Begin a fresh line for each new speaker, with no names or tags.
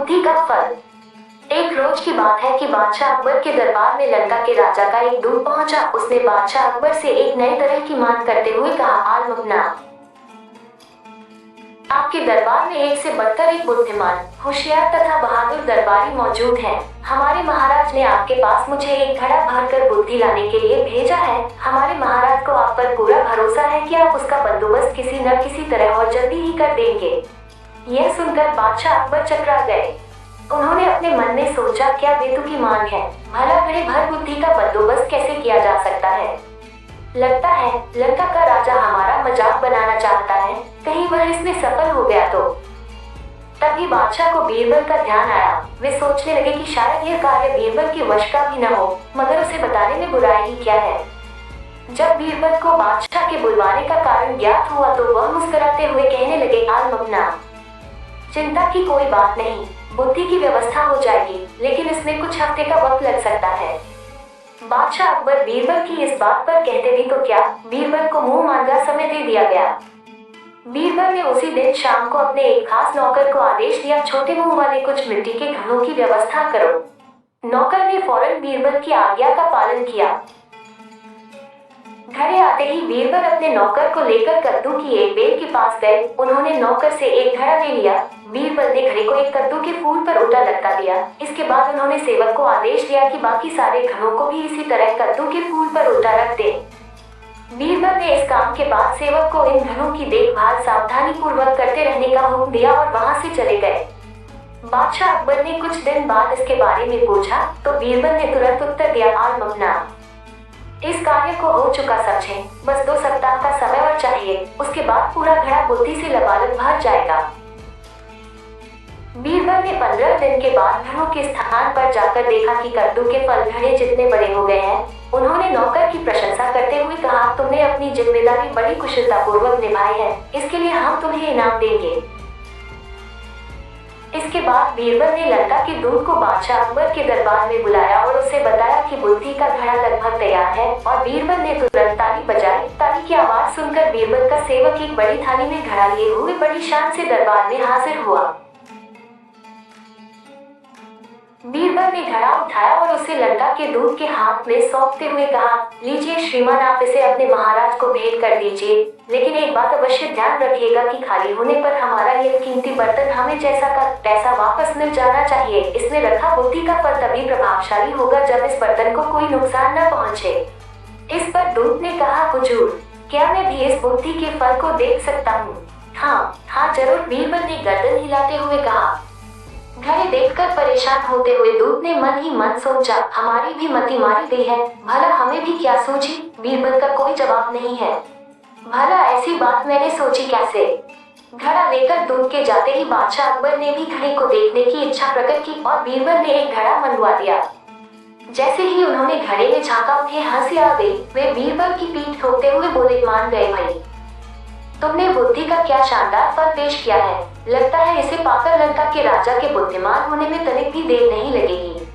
बुद्धि का फल। एक रोज की बात है कि बादशाह अकबर के दरबार में लंका के राजा का एक दूत पहुंचा। उसने बादशाह अकबर से एक नए तरह की मांग करते हुए कहा, आलमगना, आपके दरबार में एक से बढ़कर एक बुद्धिमान, होशियार तथा बहादुर दरबारी मौजूद हैं। हमारे महाराज ने आपके पास मुझे एक घड़ा भरकर बुद्धि लाने के लिए भेजा है। हमारे महाराज को आप पर पूरा भरोसा है कि आप उसका बंदोबस्त किसी न किसी तरह और जल्दी ही कर देंगे। यह सुनकर बादशाह अकबर चकरा गए। उन्होंने अपने मन में सोचा, क्या बेतुकी मांग है, भला घड़े भर बुद्धि का बंदोबस्त कैसे किया जा सकता है। लगता है लंका का राजा हमारा मजाक बनाना चाहता है, कहीं वह इसमें सफल हो गया तो। तभी बादशाह को बीरबल का ध्यान आया। वे सोचने लगे कि शायद यह कार्य बीरबल के वश का भी न हो, मगर उसे बताने में बुराई ही क्या है। जब बीरबल को बादशाह के बुलवाने का कारण ज्ञात हुआ तो वह मुस्कुराते हुए कहने लगे, आलमगना, चिंता की कोई बात नहीं, बुद्धि की व्यवस्था हो जाएगी, लेकिन इसमें कुछ हफ्ते का वक्त लग सकता है। बादशाह अकबर बीरबल की इस बात पर कहते भी तो क्या, बीरबल को मुंह मांगा समय दे दिया गया। बीरबल ने उसी दिन शाम को अपने एक खास नौकर को आदेश दिया, छोटे मुंह वाले कुछ मिट्टी के घड़ों की व्यवस्था करो। नौकर ने फौरन बीरबल की आज्ञा का पालन किया। घरे आते ही बीरबल अपने नौकर को लेकर कद्दू की एक बेल के पास गए। उन्होंने नौकर से एक घड़ा ले लिया। बीरबल ने घड़े को एक कद्दू के फूल पर उल्टा लटका दिया। इसके बाद उन्होंने सेवक को आदेश दिया कि बाकी सारे घड़ों को भी इसी तरह कद्दू के फूल पर उल्टा रख दे। बीरबल ने इस काम के बाद सेवक को इन घड़ों की देखभाल सावधानी पूर्वक करते रहने का हुक्म दिया और वहां से चले गए। बादशाह अकबर ने कुछ दिन बाद इसके बारे में पूछा तो बीरबल ने तुरंत उत्तर दिया, आलमगना, इस कार्य को हो चुका समझें, बस 2 सप्ताह का समय और चाहिए, उसके बाद पूरा घड़ा बुद्धि से लबालब भर जाएगा। बीरबल ने 15 दिन के बाद घड़ों के स्थान पर जाकर देखा कि कद्दू के फल घड़े जितने बड़े हो गए हैं। उन्होंने नौकर की प्रशंसा करते हुए कहा, तुमने अपनी जिम्मेदारी बड़ी कुशलता पूर्वक निभाई है, इसके लिए हम तुम्हें इनाम देंगे। इसके बाद बीरबल ने लंका के दूत को बादशाह अकबर के दरबार में बुलाया और उससे बताया कि बुद्धि का घड़ा लगभग तैयार है। और बीरबल ने तुरंत ताली बजाई। ताली की आवाज सुनकर बीरबल का सेवक एक बड़ी थाली में घड़ा लिए हुए बड़ी शान से दरबार में हाजिर हुआ। बीरबल ने घड़ा उठाया और उसे लंका के दूत के हाथ में सौंपते हुए कहा, लीजिए श्रीमान, आप इसे अपने महाराज को भेंट कर दीजिए, लेकिन एक बात अवश्य ध्यान रखिएगा कि खाली होने पर हमारा यह कीमती बर्तन हमें जैसा का तैसा वापस मिल जाना चाहिए। इसमें रखा बुद्धि का फल तभी प्रभावशाली होगा जब इस बर्तन को कोई नुकसान न पहुँचे। इस पर दूत ने कहा, हुजूर, क्या मैं भी इस बुद्धि के फल को देख सकता हूँ? हाँ जरूर, बीरबल ने गर्दन हिलाते हुए कहा। घड़े देखकर परेशान होते हुए दूत ने मन ही मन सोचा, हमारी भी मति मारी गई है, भला हमें भी क्या सूझी। बीरबल का कोई जवाब नहीं है। भला ऐसी बात मैंने सोची कैसे। घड़ा लेकर दूत के जाते ही बादशाह अकबर ने भी घड़े को देखने की इच्छा प्रकट की और बीरबल ने एक घड़ा मंगवा दिया। जैसे ही उन्होंने घड़े में झांका उन्हें हंसी आ गई। वे बीरबल की पीठ ठोकते हुए बोले, मान गए भाई, तुमने बुद्धि का क्या शानदार फल पेश किया है। लगता है इसे पाकर लंका के राजा के बुद्धिमान होने में तनिक भी देर नहीं लगेगी।